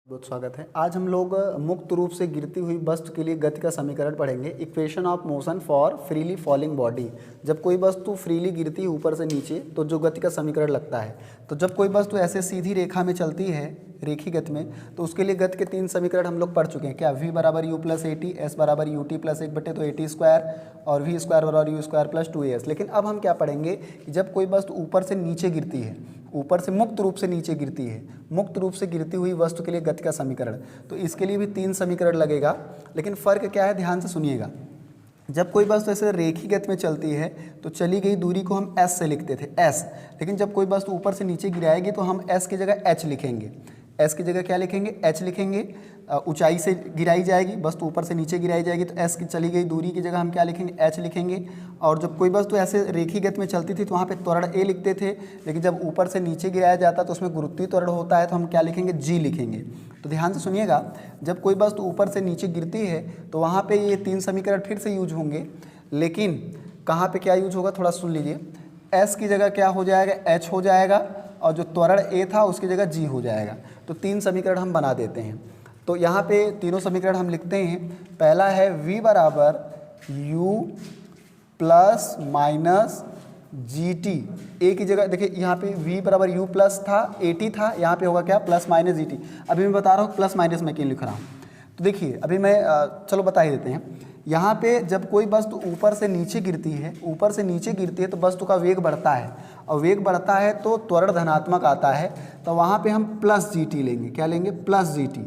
बहुत स्वागत है। आज हम लोग मुक्त रूप से गिरती हुई वस्तु के लिए गति का समीकरण पढ़ेंगे। Equation of motion for freely falling body. जब कोई वस्तु फ्रीली गिरती है ऊपर से नीचे तो जो गति का समीकरण लगता है, तो जब कोई वस्तु ऐसे सीधी रेखा में चलती है रेखी गति में, तो उसके लिए गति के 3 समीकरण हम लोग पढ़ चुके हैं। क्या v बराबर u plus a t, s बराबर u t plus 1/2 a t square और v स्क्वायर बराबर यू स्क्वायर प्लस 2as। लेकिन अब हम क्या पढ़ेंगे कि जब कोई वस्तु ऊपर से नीचे गिरती है, ऊपर से मुक्त रूप से नीचे गिरती है, मुक्त रूप से गिरती हुई वस्तु के लिए गति का समीकरण, तो इसके लिए भी 3 समीकरण लगेगा। लेकिन फ़र्क क्या है, ध्यान से सुनिएगा। जब कोई वस्तु ऐसे रेखी गति में चलती है तो चली गई दूरी को हम s से लिखते थे, s। लेकिन जब कोई वस्तु ऊपर से नीचे गिराएगी तो हम s की जगह h लिखेंगे। s की जगह क्या लिखेंगे, h लिखेंगे। ऊंचाई से गिराई जाएगी वस्तु, ऊपर से नीचे गिराई जाएगी तो s की चली गई दूरी की जगह हम क्या लिखेंगे, h लिखेंगे। और जब कोई वस्तु ऐसे रेखी गति में चलती थी तो वहाँ पे त्वरण a लिखते थे, लेकिन जब ऊपर से नीचे गिराया जाता तो उसमें गुरुत्वीय त्वरण होता है तो हम क्या लिखेंगे, g लिखेंगे। तो ध्यान से सुनिएगा, जब कोई वस्तु ऊपर से नीचे गिरती है तो वहाँ पे ये 3 समीकरण फिर से यूज होंगे। लेकिन कहाँ पे क्या यूज होगा, थोड़ा सुन लीजिए। s की जगह क्या हो जाएगा, h हो जाएगा, और जो त्वरण a था उसकी जगह g हो जाएगा। तो 3 समीकरण हम बना देते हैं। तो यहाँ पे तीनों समीकरण हम लिखते हैं। पहला है v बराबर u plus minus g t. A की जगह देखिए, यहाँ पे v बराबर u प्लस था, ए टी था, यहाँ पे होगा क्या, प्लस माइनस जी टी। अभी मैं बता रहा हूँ प्लस माइनस मैं क्यों लिख रहा हूँ। तो देखिए अभी मैं चलो बता ही देते हैं। यहाँ पे जब कोई वस्तु ऊपर से नीचे गिरती है, ऊपर से नीचे गिरती है तो वस्तु का वेग बढ़ता है, और वेग बढ़ता है तो त्वरण धनात्मक आता है, तो वहाँ पे हम प्लस जी टी लेंगे। क्या लेंगे, प्लस जी टी।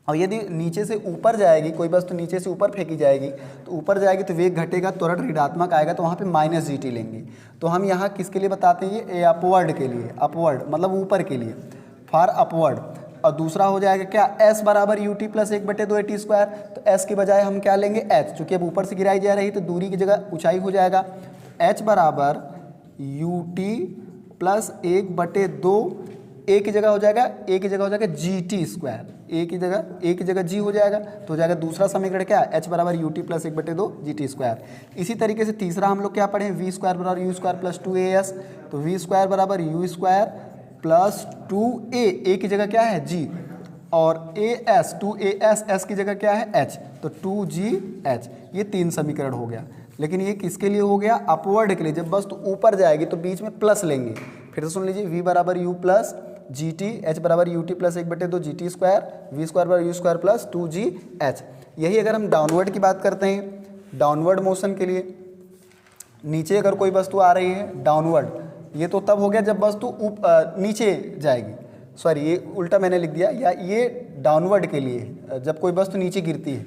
और यदि नीचे से ऊपर जाएगी, कोई वस्तु नीचे से ऊपर फेंकी जाएगी तो ऊपर जाएगी तो वेग घटेगा, त्वरण ऋणात्मक आएगा, तो वहाँ पे माइनस जी टी लेंगे। तो हम यहाँ किसके लिए बताते हैं, ये अपवर्ड के लिए, अपवर्ड मतलब ऊपर के लिए, फॉर अपवर्ड। और दूसरा हो जाएगा क्या, s बराबर u t plus 1/2 a t square. तो s की बजाय हम क्या लेंगे, h, चूँकि अब ऊपर से गिराई जा रही तो दूरी की जगह ऊंचाई हो जाएगा। h बराबर यू टी प्लस 1/2, a की जगह हो जाएगा, a की जगह हो जाएगा जी टी स्क्वायर, a की जगह g हो जाएगा। तो हो जाएगा दूसरा समीकरण क्या, h बराबर u t plus 1/2 g t square. इसी तरीके से तीसरा हम लोग क्या पढ़े, v स्क्वायर बराबर यू स्क्वायर प्लस 2as। तो v स्क्वायर बराबर यू स्क्वायर प्लस 2a की जगह क्या है, g, और as 2as, s की जगह क्या है, h, तो 2gh। ये 3 समीकरण हो गया। लेकिन ये किसके लिए हो गया, अपवर्ड के लिए। जब वस्तु ऊपर जाएगी तो बीच में प्लस लेंगे। फिर से सुन लीजिए, v बराबर u plus g t, h बराबर u t plus 1/2 g t square, v square बराबर यू स्क्वायर प्लस 2gh। यही अगर हम डाउनवर्ड की बात करते हैं, डाउनवर्ड मोशन के लिए, नीचे अगर कोई वस्तु आ रही है डाउनवर्ड, ये तो तब हो गया जब वस्तु नीचे जाएगी, सॉरी ये उल्टा मैंने लिख दिया, या ये डाउनवर्ड के लिए जब कोई वस्तु नीचे गिरती है,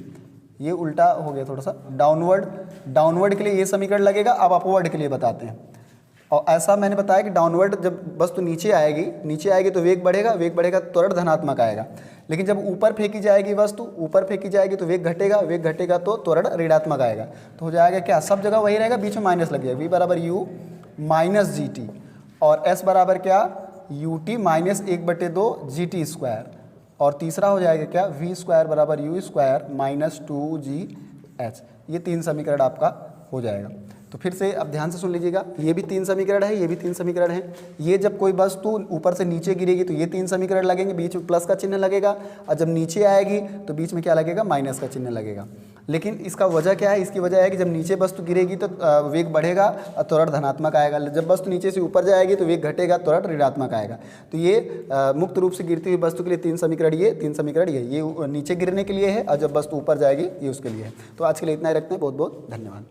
ये उल्टा हो गया थोड़ा सा। डाउनवर्ड के लिए ये समीकरण लगेगा। अब अपवर्ड के लिए बताते हैं। और ऐसा मैंने बताया कि डाउनवर्ड जब वस्तु नीचे आएगी तो वेग बढ़ेगा त्वरण धनात्मक आएगा। लेकिन जब ऊपर फेंकी जाएगी वस्तु, तो वेग घटेगा तो त्वरण ऋणात्मक आएगा। तो हो जाएगा क्या, सब जगह वही रहेगा, बीच में माइनस लग जाएगा, v बराबर u माइनस जी टी, और s बराबर क्या, U T minus 1/2 g t square. और तीसरा हो जाएगा क्या, v स्क्वायर बराबर यू स्क्वायर माइनस 2gh। ये 3 समीकरण आपका हो जाएगा। तो फिर से अब ध्यान से सुन लीजिएगा, ये भी 3 समीकरण है, ये भी 3 समीकरण है। ये जब कोई वस्तु ऊपर से नीचे गिरेगी तो ये 3 समीकरण लगेंगे, बीच में प्लस का चिन्ह लगेगा, और जब नीचे आएगी तो बीच में क्या लगेगा, माइनस का चिन्ह लगेगा। लेकिन इसका वजह क्या है, इसकी वजह है कि जब नीचे वस्तु गिरेगी तो वेग बढ़ेगा और त्वरण धनात्मक आएगा, जब वस्तु नीचे से ऊपर जाएगी तो वेग घटेगा, त्वरण ऋणात्मक आएगा। तो ये मुक्त रूप से गिरती हुई वस्तु के लिए 3 समीकरण, ये नीचे गिरने के लिए है, और जब वस्तु ऊपर जाएगी ये उसके लिए है। तो आज के लिए इतना ही रखते हैं। बहुत बहुत धन्यवाद।